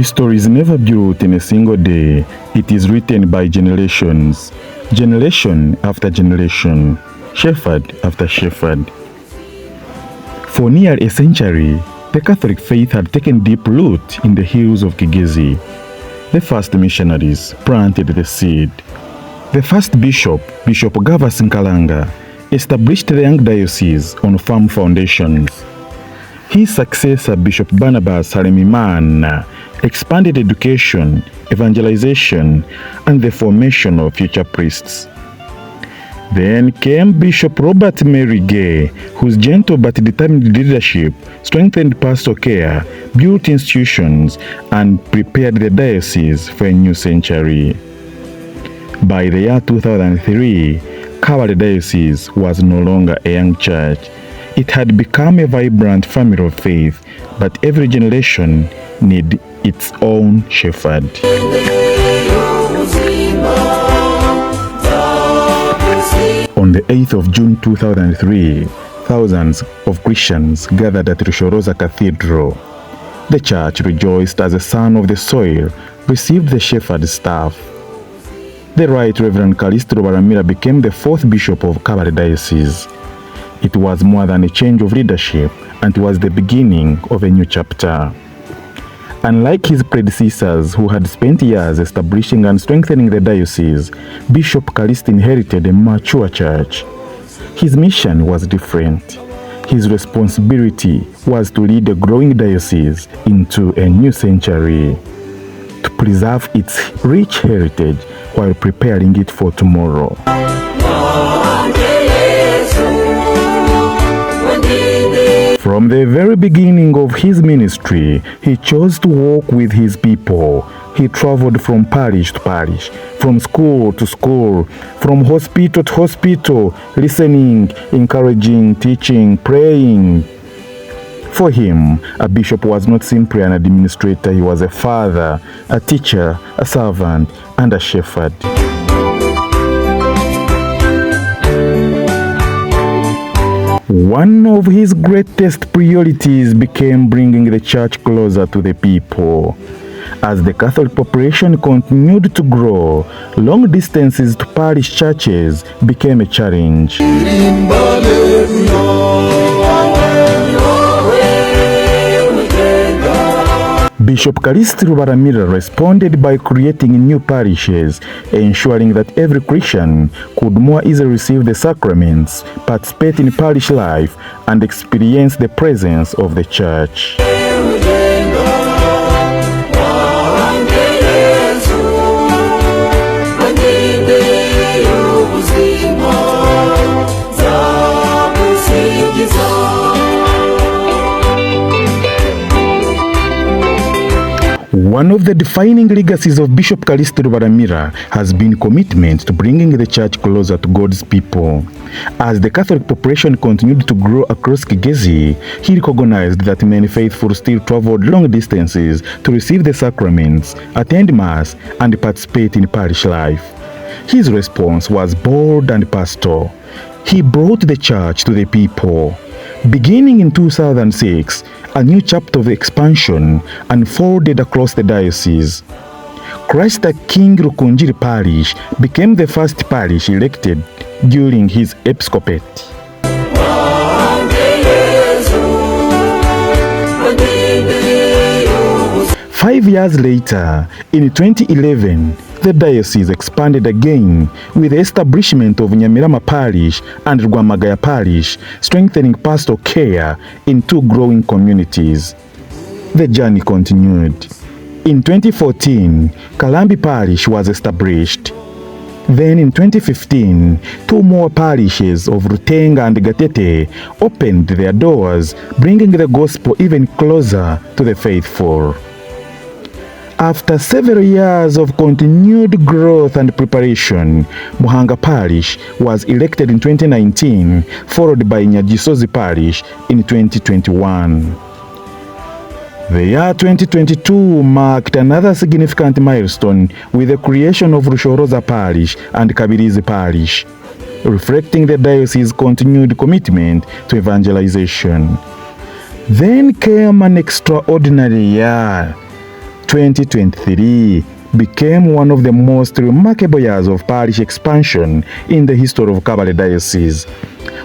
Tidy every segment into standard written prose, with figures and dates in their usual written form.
History is never built in a single day. It is written by generations, generation after generation, shepherd after shepherd. For near a century, the Catholic faith had taken deep root in the hills of Kigezi. The first missionaries planted the seed. The first bishop, Bishop Gavas Nkalanga, established the young diocese on firm foundations. His successor, Bishop Barnabas Halemimana, expanded education, evangelization, and the formation of future priests. Then came Bishop Robert Mary Gay, whose gentle but determined leadership strengthened pastoral care, built institutions, and prepared the diocese for a new century. By the year 2003, Kabale Diocese was no longer a young church. It had become a vibrant family of faith, but every generation needed its own shepherd. On the 8th of June 2003, thousands of Christians gathered at Rushoroza Cathedral. The church rejoiced as the son of the soil received the shepherd's staff. The Right Reverend Callist Rubaramira became the fourth bishop of Kabale Diocese. It was more than a change of leadership, and it was the beginning of a new chapter. Unlike his predecessors who had spent years establishing and strengthening the diocese, Bishop Callist inherited a mature church. His mission was different. His responsibility was to lead a growing diocese into a new century, to preserve its rich heritage while preparing it for tomorrow. From the very beginning of his ministry, he chose to walk with his people. He traveled from parish to parish, from school to school, from hospital to hospital, listening, encouraging, teaching, praying. For him, a bishop was not simply an administrator, he was a father, a teacher, a servant, and a shepherd. One of his greatest priorities became bringing the church closer to the people. As the Catholic population continued to grow, long distances to parish churches became a challenge. Bishop Callist Rubaramira responded by creating new parishes, ensuring that every Christian could more easily receive the sacraments, participate in parish life, and experience the presence of the church. One of the defining legacies of Bishop Callist Rubaramira has been commitment to bringing the church closer to God's people. As the Catholic population continued to grow across Kigezi, he recognized that many faithful still traveled long distances to receive the sacraments, attend Mass, and participate in parish life. His response was bold and pastoral. He brought the church to the people. Beginning in 2006, a new chapter of expansion unfolded across the diocese. Christ the King Rukunjiri Parish became the first parish elected during his episcopate. Five years later, in 2011, the diocese expanded again with the establishment of Nyamirama Parish and Rwamagaya Parish, strengthening pastoral care in two growing communities. The journey continued. In 2014, Kalambi Parish was established. Then in 2015, two more parishes of Rutenga and Gatete opened their doors, bringing the gospel even closer to the faithful. After several years of continued growth and preparation, Muhanga Parish was elected in 2019, followed by Nyagisozi Parish in 2021. The year 2022 marked another significant milestone with the creation of Rushoroza Parish and Kabirizi Parish, reflecting the diocese's continued commitment to evangelization. Then came an extraordinary year. 2023 became one of the most remarkable years of parish expansion in the history of Kabale Diocese.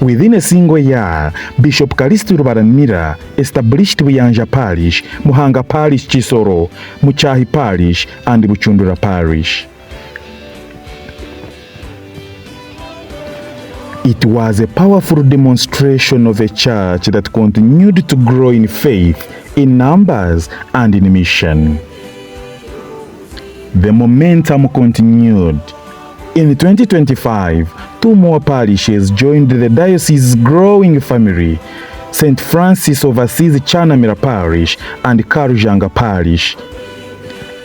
Within a single year, Bishop Callist Rubaramira established Buyanja Parish, Muhanga Parish Chisoro, Muchahi Parish, and Buchundura Parish. It was a powerful demonstration of a church that continued to grow in faith, in numbers, and in mission. The momentum continued. In 2025, 2 more parishes joined the diocese's growing family: St. Francis of Assisi Chanamira Parish and Karujanga Parish.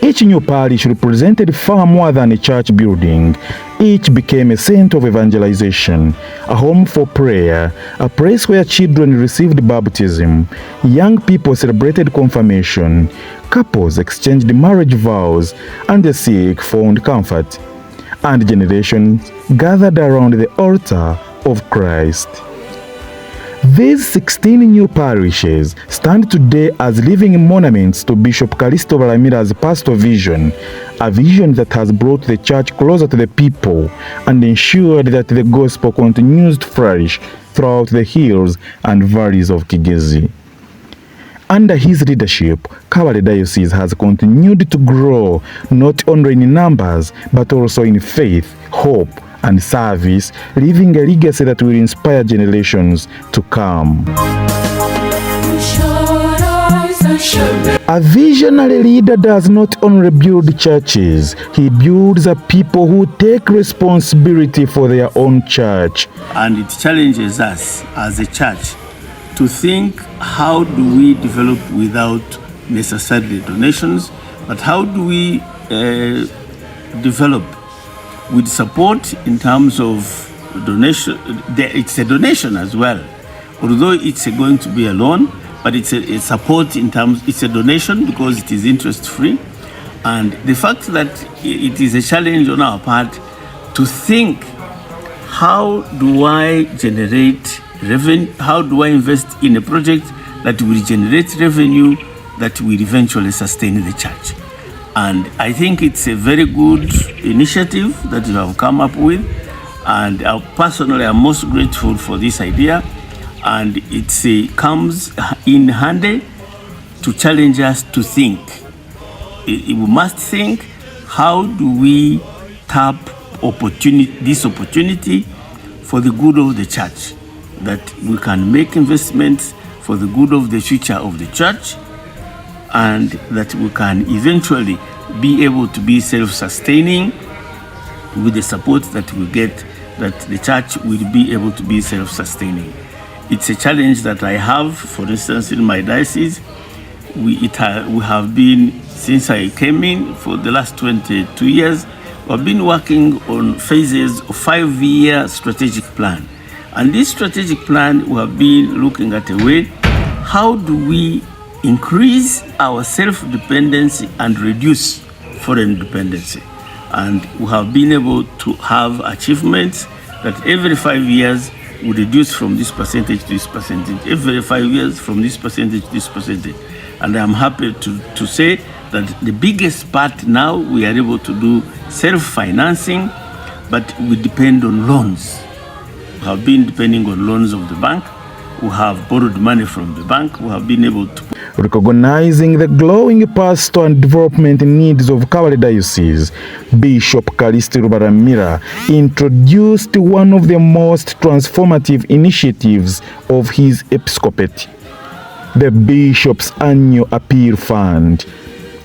Each new parish represented far more than a church building. Each became a center of evangelization, a home for prayer, a place where children received baptism, young people celebrated confirmation, couples exchanged marriage vows, and the sick found comfort, and generations gathered around the altar of Christ. These 16 new parishes stand today as living monuments to Bishop Callist Rubaramira's pastoral vision, a vision that has brought the church closer to the people and ensured that the gospel continues to flourish throughout the hills and valleys of Kigezi. Under his leadership, Kabale Diocese has continued to grow not only in numbers but also in faith, hope, and service, leaving a legacy that will inspire generations to come. A visionary leader does not only build churches, he builds a people who take responsibility for their own church. And it challenges us as a church to think, how do we develop without necessarily donations, but how do we develop with support in terms of donation. It's a donation as well, although it's going to be a loan, but it's a support in terms, it's a donation because it is interest free. And the fact that it is a challenge on our part to think, how do I generate revenue, how do I invest in a project that will generate revenue that will eventually sustain the church. And I think it's a very good initiative that you have come up with. And personally, I'm most grateful for this idea. And it comes in handy to challenge us to think. We must think, how do we tap this opportunity for the good of the church, that we can make investments for the good of the future of the church, and that we can eventually be able to be self-sustaining with the support that we get, that the church will be able to be self-sustaining. It's a challenge that I have, for instance, in my diocese. We have been, since I came in for the last 22 years, we've been working on phases of 5-year strategic plan. And this strategic plan, we have been looking at a way, how do we increase our self-dependency and reduce foreign dependency? And we have been able to have achievements that every 5 years we reduce from this percentage to this percentage, every 5 years from this percentage to this percentage. And I'm happy to say that the biggest part now, we are able to do self-financing, but we depend on loans. We have been depending on loans of the bank. We have borrowed money from the bank. We have been able to. Recognizing the glowing pastoral and development needs of Kabale Diocese, Bishop Callist Rubaramira introduced one of the most transformative initiatives of his episcopate, the Bishop's Annual Appeal Fund.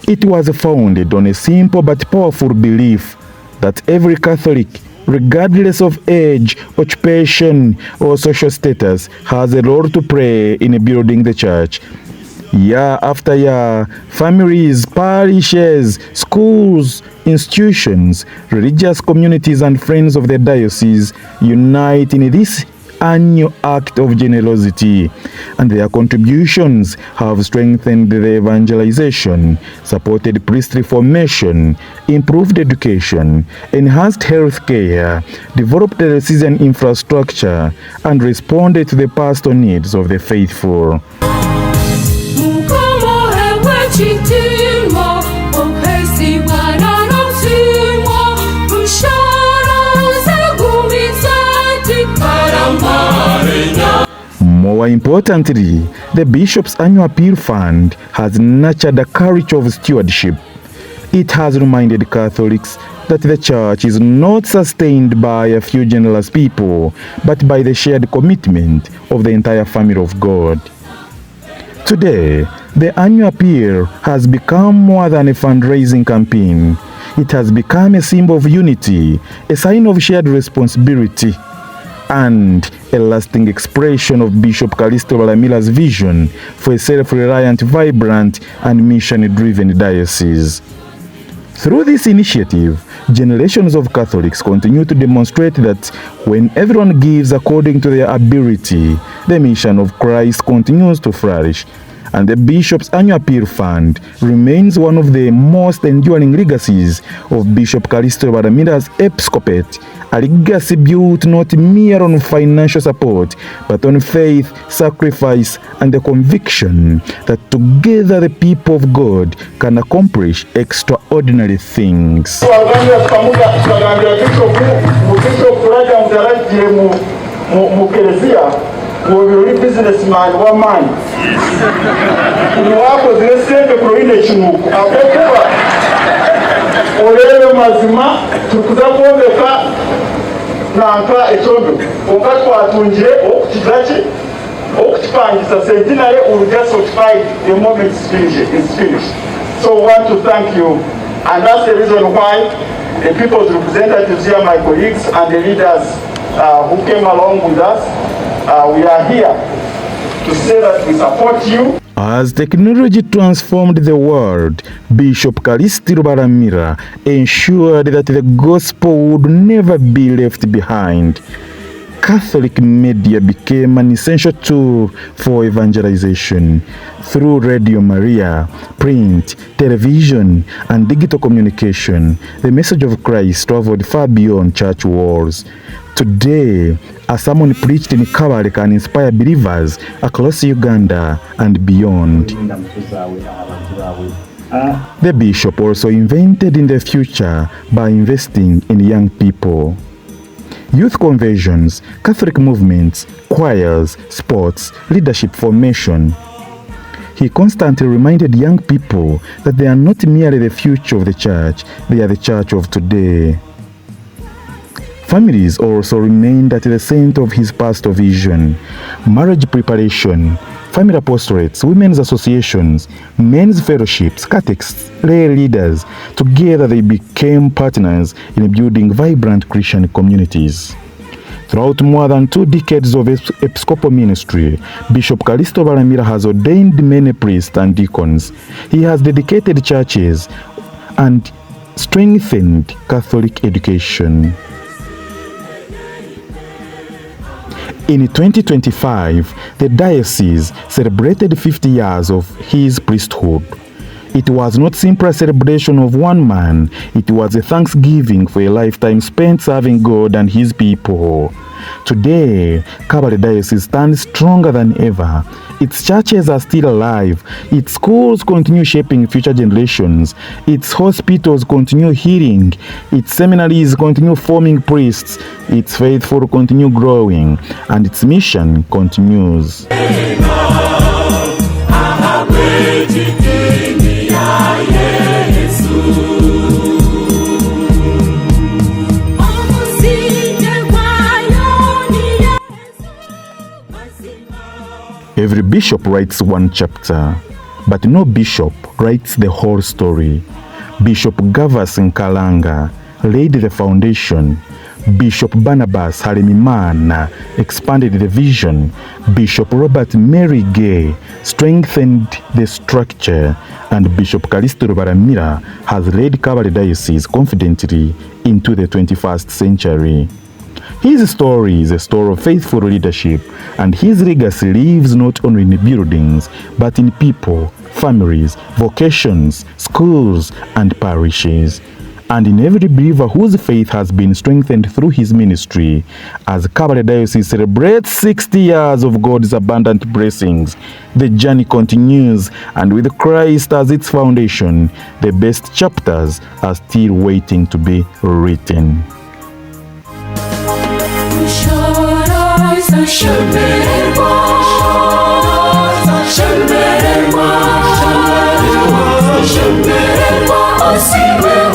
It was founded on a simple but powerful belief that every Catholic, regardless of age, occupation, or social status, has a role to play in building the church. Year after year, families, parishes, schools, institutions, religious communities, and friends of the diocese unite in this annual act of generosity, and their contributions have strengthened the evangelization, supported priestly formation, improved education, enhanced health care, developed the diocesan infrastructure, and responded to the pastoral needs of the faithful. More importantly, the Bishop's Annual Appeal Fund has nurtured a culture of stewardship. It has reminded Catholics that the Church is not sustained by a few generous people, but by the shared commitment of the entire family of God. Today, the annual appeal has become more than a fundraising campaign. It has become a symbol of unity, a sign of shared responsibility, and a lasting expression of Bishop Callist Rubaramira's vision for a self-reliant, vibrant, and mission-driven diocese. Through this initiative, generations of Catholics continue to demonstrate that when everyone gives according to their ability, the mission of Christ continues to flourish, and the Bishop's Annual Appeal Fund remains one of the most enduring legacies of Bishop Callist Rubaramira's episcopate, a legacy built not mere on financial support, but on faith, sacrifice, and the conviction that together the people of God can accomplish extraordinary things. Uri businessman wa mani wakoze sente kuroine chinuku akokuba olebe mazima tukuza kuomeka nanka echondo onga twatungire okutizaki okutipangisa sente naye will just notified the moment is finished. So we want to thank you, and that's the reason why the people's representatives here, my colleagues and the leaders who came along with us, we are here to say that we support you. As technology transformed the world, Bishop Callist Rubaramira ensured that the gospel would never be left behind. Catholic media became an essential tool for evangelization. Through Radio Maria, print, television, and digital communication, the message of Christ traveled far beyond church walls. Today, a sermon preached in Kabale can inspire believers across Uganda and beyond. The Bishop also invented in the future by investing in young people. Youth conversions, Catholic movements, choirs, sports, leadership formation. He constantly reminded young people that they are not merely the future of the church, they are the church of today. Families also remained at the center of his pastoral vision. Marriage preparation, family apostolates, women's associations, men's fellowships, catechists, lay leaders. Together they became partners in building vibrant Christian communities. Throughout more than 2 decades of episcopal ministry, Bishop Callist Rubaramira has ordained many priests and deacons. He has dedicated churches and strengthened Catholic education. In 2025, the diocese celebrated 50 years of his priesthood. It was not simply a celebration of one man, it was a thanksgiving for a lifetime spent serving God and his people. Today, Kabale Diocese stands stronger than ever. Its churches are still alive. Its schools continue shaping future generations. Its hospitals continue healing. Its seminaries continue forming priests. Its faithful continue growing. And its mission continues. Every bishop writes one chapter, but no bishop writes the whole story. Bishop Gavas Nkalanga laid the foundation. Bishop Barnabas Harimimana expanded the vision. Bishop Robert Mary Gay strengthened the structure. And Bishop Callist Rubaramira has led Kabale Diocese confidently into the 21st century. His story is a story of faithful leadership, and his legacy lives not only in buildings, but in people, families, vocations, schools, and parishes, and in every believer whose faith has been strengthened through his ministry. As Kabale Diocese celebrates 60 years of God's abundant blessings, the journey continues, and with Christ as its foundation, the best chapters are still waiting to be written. Should I siwe